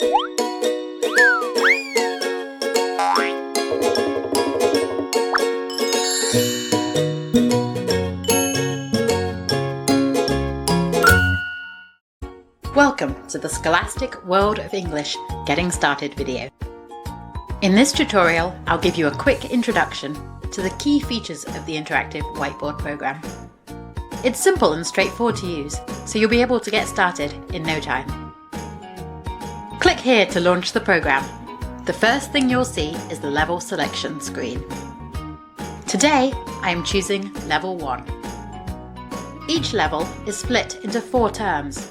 Welcome to the Scholastic World of English Getting Started video. In this tutorial, I'll give you a quick introduction to the key features of the interactive whiteboard program. It's simple and straightforward to use, so you'll be able to get started in no time. Click here to launch the program. The first thing you'll see is the level selection screen. Today, I am choosing Level 1. Each level is split into 4 terms.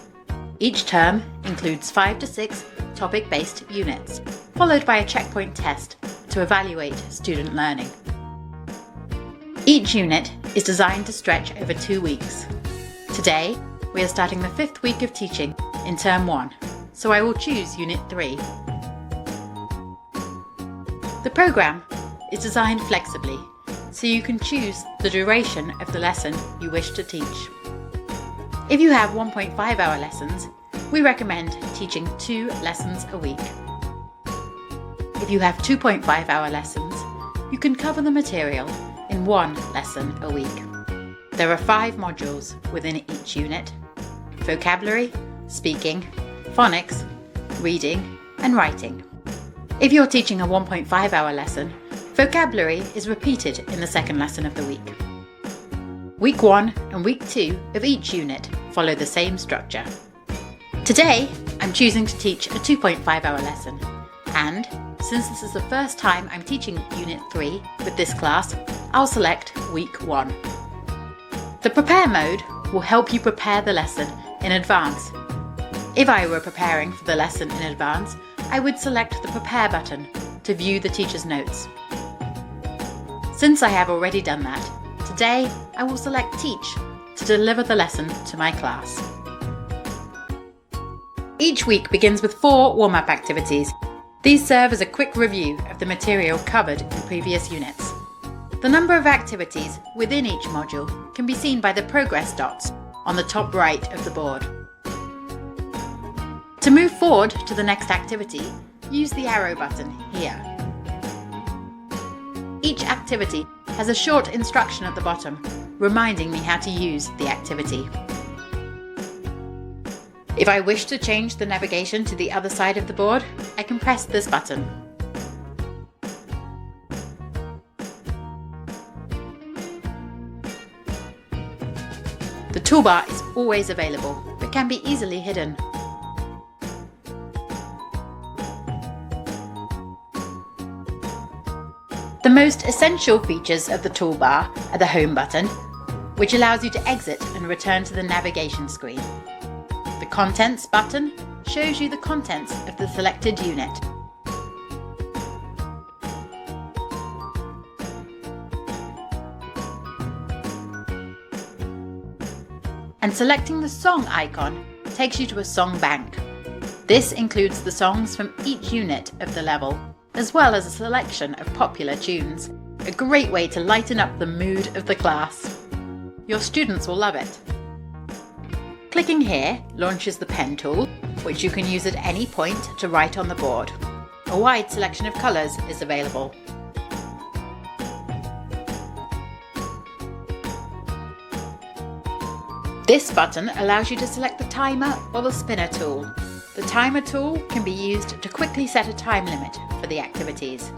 Each term includes 5 to 6 topic-based units, followed by a checkpoint test to evaluate student learning. Each unit is designed to stretch over 2 weeks. Today, we are starting the 5th week of teaching in Term 1, so I will choose Unit 3. The program is designed flexibly, so you can choose the duration of the lesson you wish to teach. If you have 1.5-hour lessons, we recommend teaching 2 lessons a week. If you have 2.5-hour lessons, you can cover the material in 1 lesson a week. There are 5 modules within each unit: vocabulary, speaking, phonics, reading, and writing. If you're teaching a 1.5-hour lesson, vocabulary is repeated in the second lesson of the week. Week 1 and Week 2 of each unit follow the same structure. Today, I'm choosing to teach a 2.5-hour lesson, and since this is the first time I'm teaching Unit 3 with this class, I'll select Week 1. The Prepare mode will help you prepare the lesson in advance. If I were preparing for the lesson in advance, I would select the Prepare button to view the teacher's notes. Since I have already done that, today I will select Teach to deliver the lesson to my class. Each week begins with 4 warm-up activities. These serve as a quick review of the material covered in previous units. The number of activities within each module can be seen by the progress dots on the top right of the board. To move forward to the next activity, use the arrow button here. Each activity has a short instruction at the bottom, reminding me how to use the activity. If I wish to change the navigation to the other side of the board, I can press this button. The toolbar is always available, but can be easily hidden. The most essential features of the toolbar are the Home button, which allows you to exit and return to the navigation screen. The Contents button shows you the contents of the selected unit. And selecting the Song icon takes you to a song bank. This includes the songs from each unit of the level, as well as a selection of popular tunes, a great way to lighten up the mood of the class. Your students will love it. Clicking here launches the pen tool, which you can use at any point to write on the board. A wide selection of colours is available. This button allows you to select the timer or the spinner tool. The timer tool can be used to quickly set a time limit for the activities.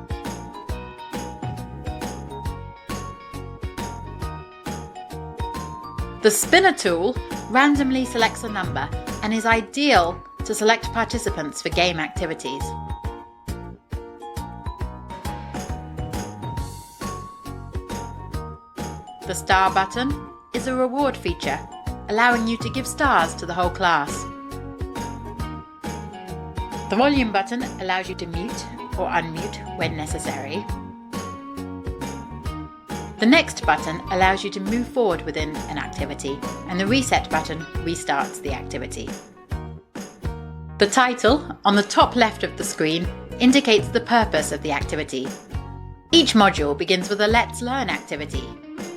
The spinner tool randomly selects a number and is ideal to select participants for game activities. The star button is a reward feature, allowing you to give stars to the whole class. The volume button allows you to mute or unmute when necessary. The Next button allows you to move forward within an activity, and the Reset button restarts the activity. The title on the top left of the screen indicates the purpose of the activity. Each module begins with a Let's Learn activity.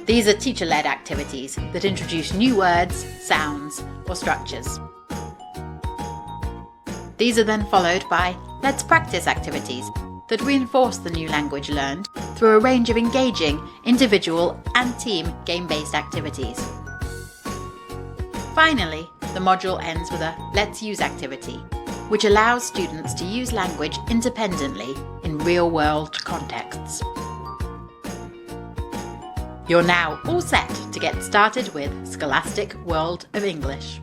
These are teacher-led activities that introduce new words, sounds, or structures. These are then followed by Let's Practice activities that reinforce the new language learned through a range of engaging individual and team game-based activities. Finally, the module ends with a Let's Use activity, which allows students to use language independently in real-world contexts. You're now all set to get started with Scholastic World of English.